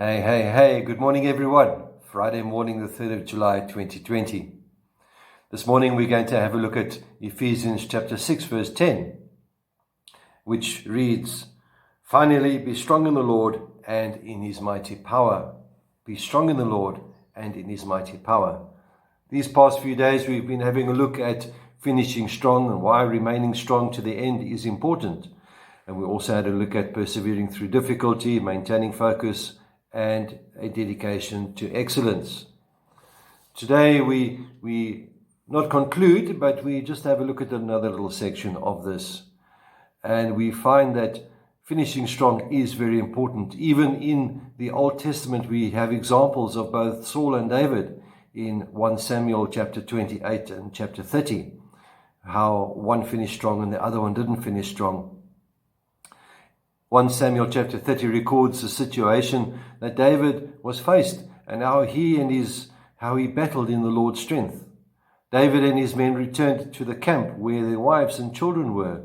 Hey, good morning everyone. Friday morning, the 3rd of July, 2020. This morning we're going to have a look at Ephesians chapter 6, verse 10, which reads, "Finally, be strong in the Lord and in his mighty power." Be strong in the Lord and in his mighty power. These past few days we've been having a look at finishing strong and why remaining strong to the end is important. And we also had a look at persevering through difficulty, maintaining focus, and a dedication to excellence. Today we not conclude, but we just have a look at another little section of this. And we find that finishing strong is very important. Even in the Old Testament, we have examples of both Saul and David in 1 Samuel chapter 28 and chapter 30, how one finished strong and the other one didn't finish strong. 1 Samuel chapter 30 records the situation that David was faced and how he battled in the Lord's strength. David and his men returned to the camp where their wives and children were,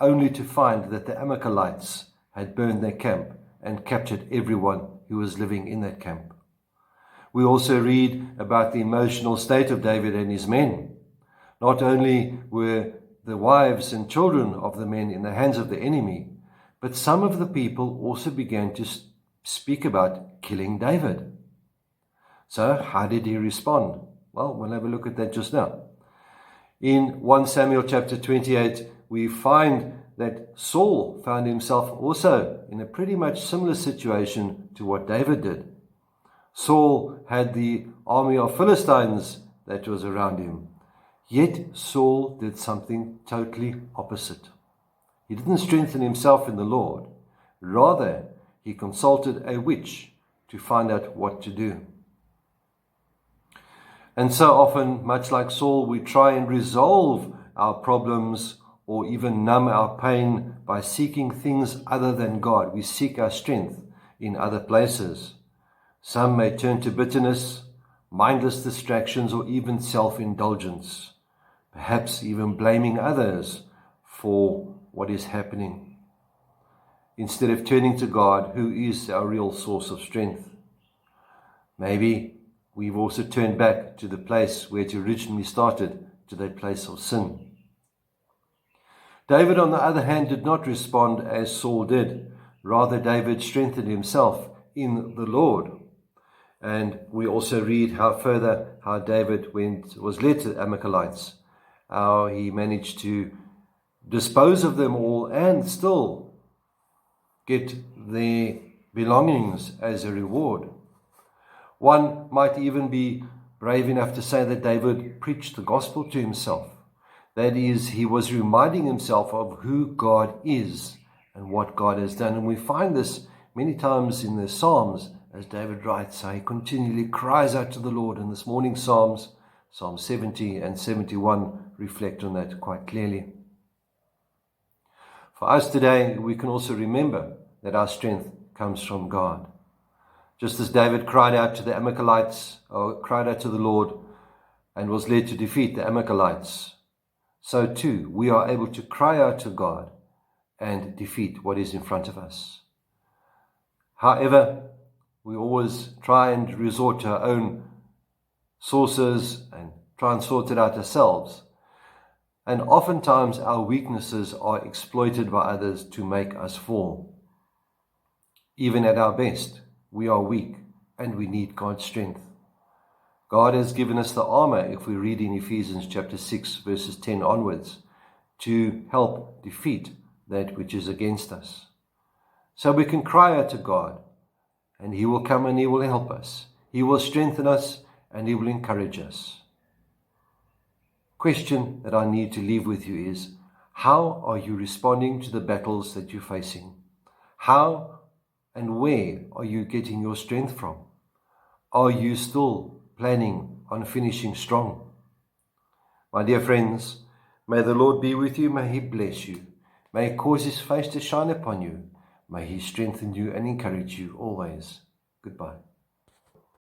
only to find that the Amalekites had burned their camp and captured everyone who was living in that camp. We also read about the emotional state of David and his men. Not only were the wives and children of the men in the hands of the enemy, but some of the people also began to speak about killing David. So how did he respond? Well, we'll have a look at that just now. In 1 Samuel chapter 28, we find that Saul found himself also in a pretty much similar situation to what David did. Saul had the army of Philistines that was around him. Yet Saul did something totally opposite. He didn't strengthen himself in the Lord. Rather, he consulted a witch to find out what to do. And so often, much like Saul, we try and resolve our problems or even numb our pain by seeking things other than God. We seek our strength in other places. Some may turn to bitterness, mindless distractions, or even self-indulgence, perhaps even blaming others for what is happening, instead of turning to God, who is our real source of strength. Maybe we've also turned back to the place where it originally started, to that place of sin. David, on the other hand, did not respond as Saul did. Rather, David strengthened himself in the Lord. And we also read how David was led to the Amalekites, how he managed to dispose of them all and still get their belongings as a reward. One might even be brave enough to say that David preached the gospel to himself. That is, he was reminding himself of who God is and what God has done. And we find this many times in the Psalms, as David writes, how he continually cries out to the Lord. And this morning's Psalms, Psalm 70 and 71, reflect on that quite clearly. For us today, we can also remember that our strength comes from God. Just as David cried out to the Amalekites, or cried out to the Lord, and was led to defeat the Amalekites, so too we are able to cry out to God and defeat what is in front of us. However, we always try and resort to our own sources and try and sort it out ourselves. And oftentimes our weaknesses are exploited by others to make us fall. Even at our best, we are weak and we need God's strength. God has given us the armor, if we read in Ephesians chapter 6, verses 10 onwards, to help defeat that which is against us. So we can cry out to God, and he will come and he will help us. He will strengthen us and he will encourage us. Question that I need to leave with you is, how are you responding to the battles that you're facing? How and where are you getting your strength from? Are you still planning on finishing strong? My dear friends, may the Lord be with you. May he bless you. May he cause his face to shine upon you. May he strengthen you and encourage you always. Goodbye.